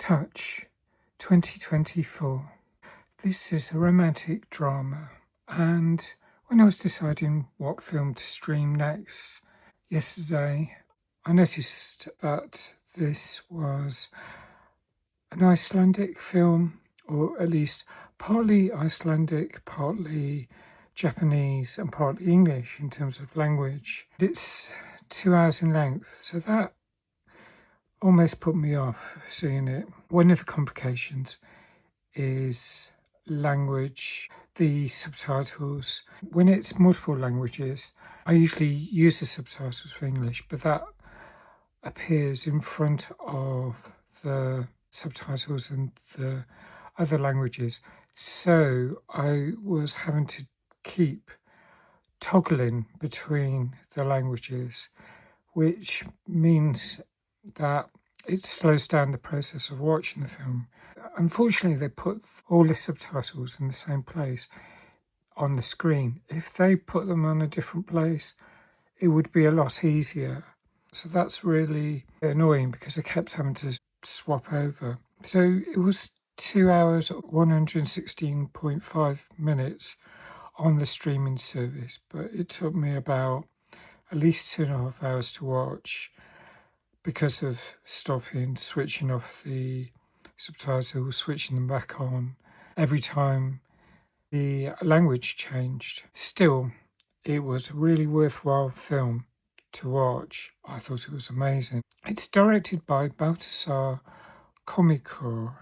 Touch 2024. This is a romantic drama, and when I was deciding what film to stream next yesterday, I noticed that this was an Icelandic film, or at least partly Icelandic, partly Japanese, and partly English in terms of language. It's 2 hours in length, so that almost put me off seeing it. One of the complications is language, the subtitles. When it's multiple languages, I usually use the subtitles for English, but that appears in front of the subtitles in the other languages. So I was having to keep toggling between the languages, which means that it slows down the process of watching the film. Unfortunately, they put all the subtitles in the same place on the screen. If they put them on a different place, it would be a lot easier. So that's really annoying because I kept having to swap over. So it was 2 hours, 116.5 minutes on the streaming service, but it took me about at least 2.5 hours to watch because of stopping, switching off the subtitles, switching them back on every time the language changed. Still, it was a really worthwhile film to watch. I thought it was amazing. It's directed by Baltasar Komikor.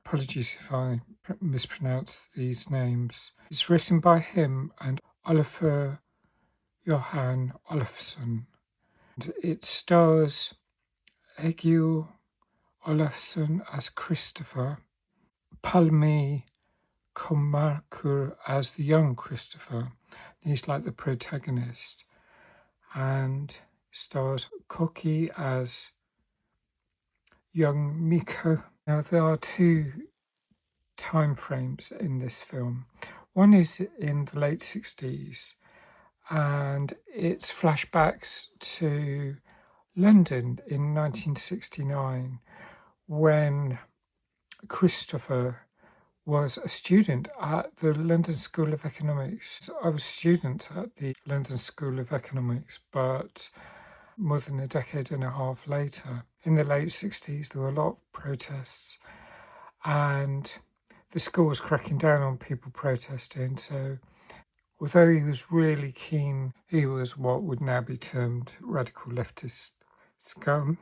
Apologies if I mispronounce these names. It's written by him and Olafur Johan Olafsson. And it stars Egil Olafsson as Christopher, Palmi Kormákur as the young Christopher. He's like the protagonist. And stars Koki as young Miko. Now, there are two time frames in this film. One is in the late 60s, and it's flashbacks to London in 1969 when Christopher was a student at the London School of Economics. I was a student at the London School of Economics, but more than a decade and a half later, in the late 60s, there were a lot of protests, and the school was cracking down on people protesting. So although he was really keen, he was what would now be termed radical leftist scum,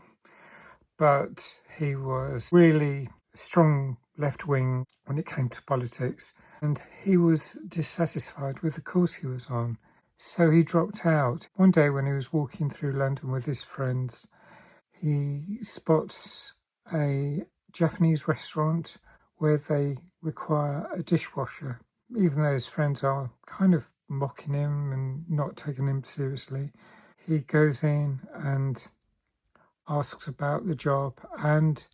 but he was really strong left-wing when it came to politics, and he was dissatisfied with the course he was on. So he dropped out. One day when he was walking through London with his friends, he spots a Japanese restaurant where they require a dishwasher. Even though his friends are kind of mocking him and not taking him seriously, he goes in and asks about the job, and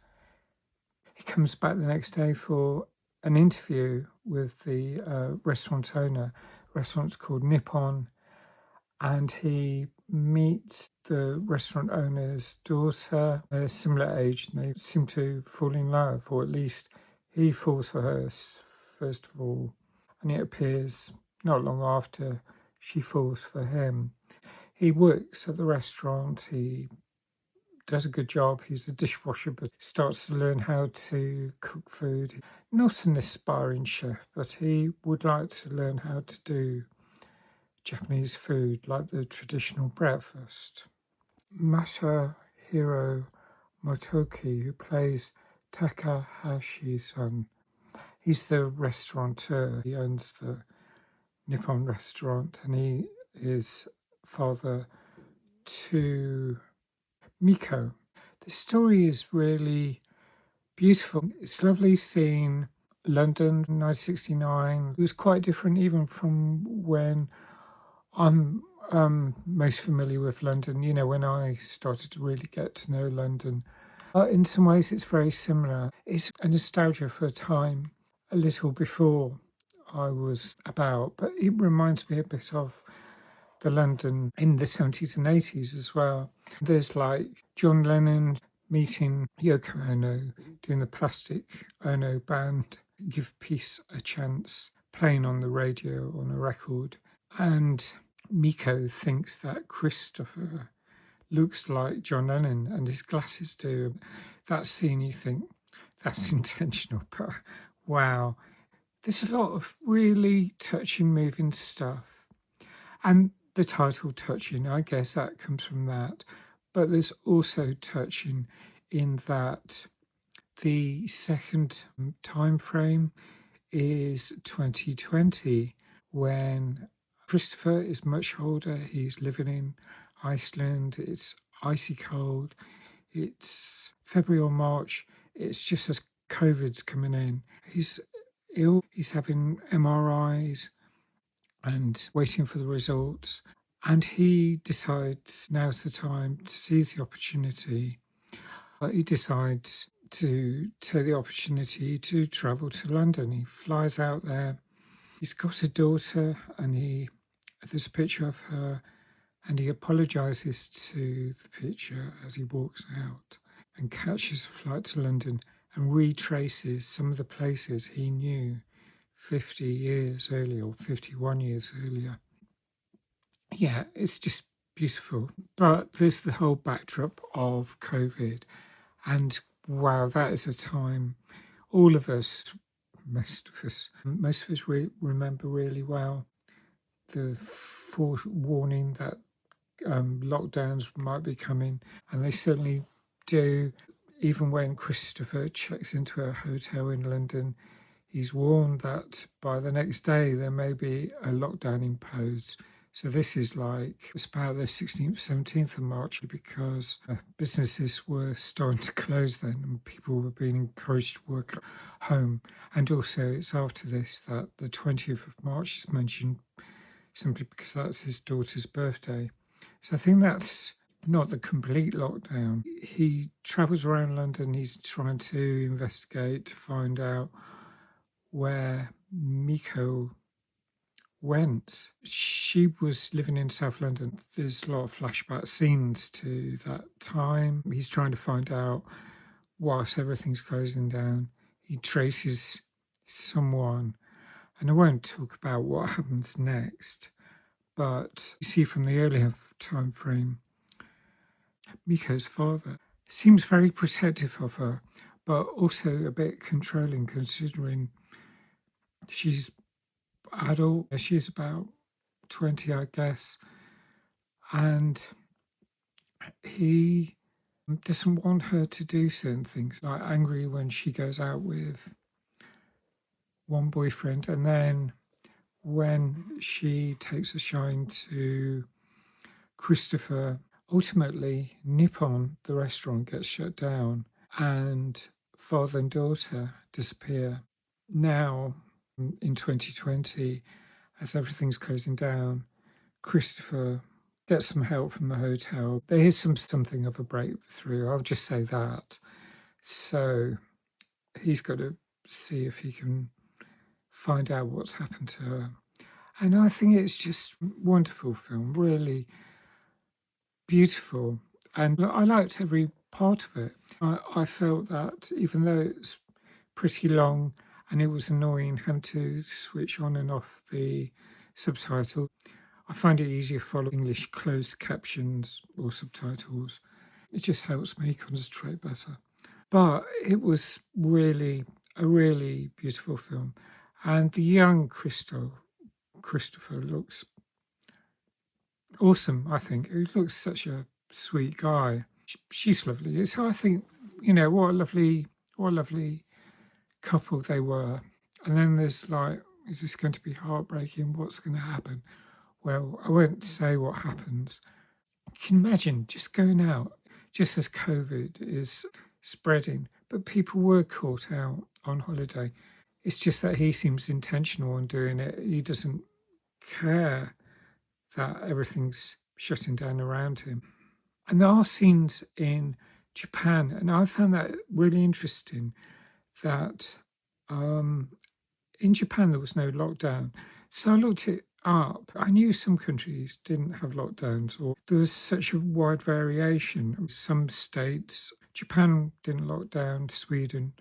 he comes back the next day for an interview with the restaurant owner. The restaurant's called Nippon, and he meets the restaurant owner's daughter, a similar age, and they seem to fall in love, or at least he falls for her first of all, and it appears not long after she falls for him. He works at the restaurant, he does a good job, he's a dishwasher, but starts to learn how to cook food. Not an aspiring chef, but he would like to learn how to do Japanese food, like the traditional breakfast. Masahiro Motoki, who plays Takahashi-san, he's the restaurateur. He owns the Nippon restaurant, and he is father to Miko. The story is really beautiful. It's lovely seeing London 1969. It was quite different even from when I'm most familiar with London, when I started to really get to know London. In some ways, it's very similar. It's a nostalgia for a time a little before I was about, but it reminds me a bit of the London in the 70s and 80s as well. There's like John Lennon, meeting Yoko Ono, doing the Plastic Ono Band, Give Peace a Chance, playing on the radio on a record. And Miko thinks that Christopher looks like John Lennon, and his glasses do. That scene, you think, that's intentional, but wow. There's a lot of really touching, moving stuff. And the title touching, I guess that comes from that. But there's also touching in that the second time frame is 2020, when Christopher is much older. He's living in Iceland. It's icy cold. It's February or March. It's just as COVID's coming in. He's ill. He's having MRIs and waiting for the results. And he decides now's the time to seize the opportunity. He decides to take the opportunity to travel to London. He flies out there. He's got a daughter, and there's a picture of her, and he apologises to the picture as he walks out and catches a flight to London and retraces some of the places he knew 50 years earlier or 51 years earlier. Yeah, it's just beautiful. But there's the whole backdrop of COVID. And wow, that is a time all of us, most of us remember really well. The forewarning that lockdowns might be coming, and they certainly do. Even when Christopher checks into a hotel in London, he's warned that by the next day there may be a lockdown imposed. So this is it's about the 16th, 17th of March, because businesses were starting to close then and people were being encouraged to work at home. And also it's after this that the 20th of March is mentioned, simply because that's his daughter's birthday. So I think that's not the complete lockdown. He travels around London. He's trying to investigate to find out where Miko went. She was living in South London. There's a lot of flashback scenes to that time. He's trying to find out, whilst everything's closing down, he traces someone. And I won't talk about what happens next, but you see from the earlier time frame, Miko's father seems very protective of her, but also a bit controlling, considering she's adult. She's about 20, I guess, and he doesn't want her to do certain things, like angry when she goes out with one boyfriend, and then when she takes a shine to Christopher, ultimately Nippon, the restaurant, gets shut down and father and daughter disappear. Now, in 2020, as everything's closing down, Christopher gets some help from the hotel. There is something of a breakthrough, I'll just say that. So he's got to see if he can find out what's happened to her. And I think it's just a wonderful film, really beautiful. And I liked every part of it. I felt that even though it's pretty long and it was annoying having to switch on and off the subtitle, I find it easier to follow English closed captions or subtitles. It just helps me concentrate better. But it was really a really beautiful film. And the young Christopher looks awesome, I think. He looks such a sweet guy. She's lovely. So I think, what a lovely couple they were. And then there's is this going to be heartbreaking? What's going to happen? Well, I won't say what happens. You can imagine just going out, just as COVID is spreading, but people were caught out on holiday. It's just that he seems intentional on doing it. He doesn't care that everything's shutting down around him. And there are scenes in Japan, and I found that really interesting, that in Japan there was no lockdown. So I looked it up. I knew some countries didn't have lockdowns, or there was such a wide variation. Some states Japan didn't lock down, Sweden,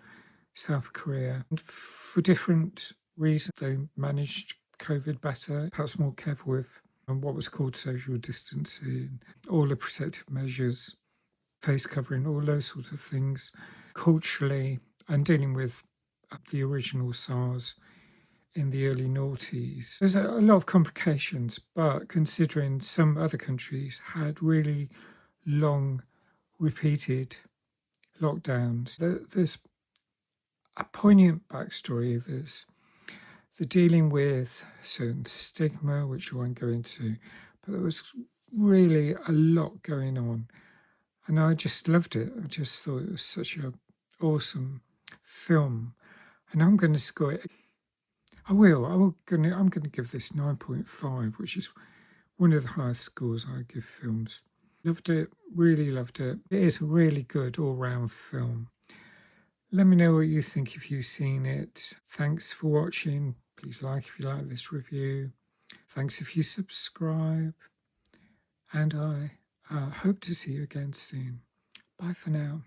South Korea. And for different reasons, they managed COVID better, perhaps more careful with what was called social distancing, all the protective measures, face covering, all those sorts of things. Culturally, and dealing with the original SARS in the early noughties. There's a lot of complications, but considering some other countries had really long, repeated lockdowns, there's a poignant backstory. There's the dealing with certain stigma, which I won't go into, but there was really a lot going on. And I just loved it. I just thought it was such an awesome film. And I'm going to score it. I'm going to give this 9.5, which is one of the highest scores I give films. Loved it, really loved it. It is a really good all-round film. Let me know what you think if you've seen it. Thanks for watching. Please like if you like this review. Thanks if you subscribe. And I hope to see you again soon. Bye for now.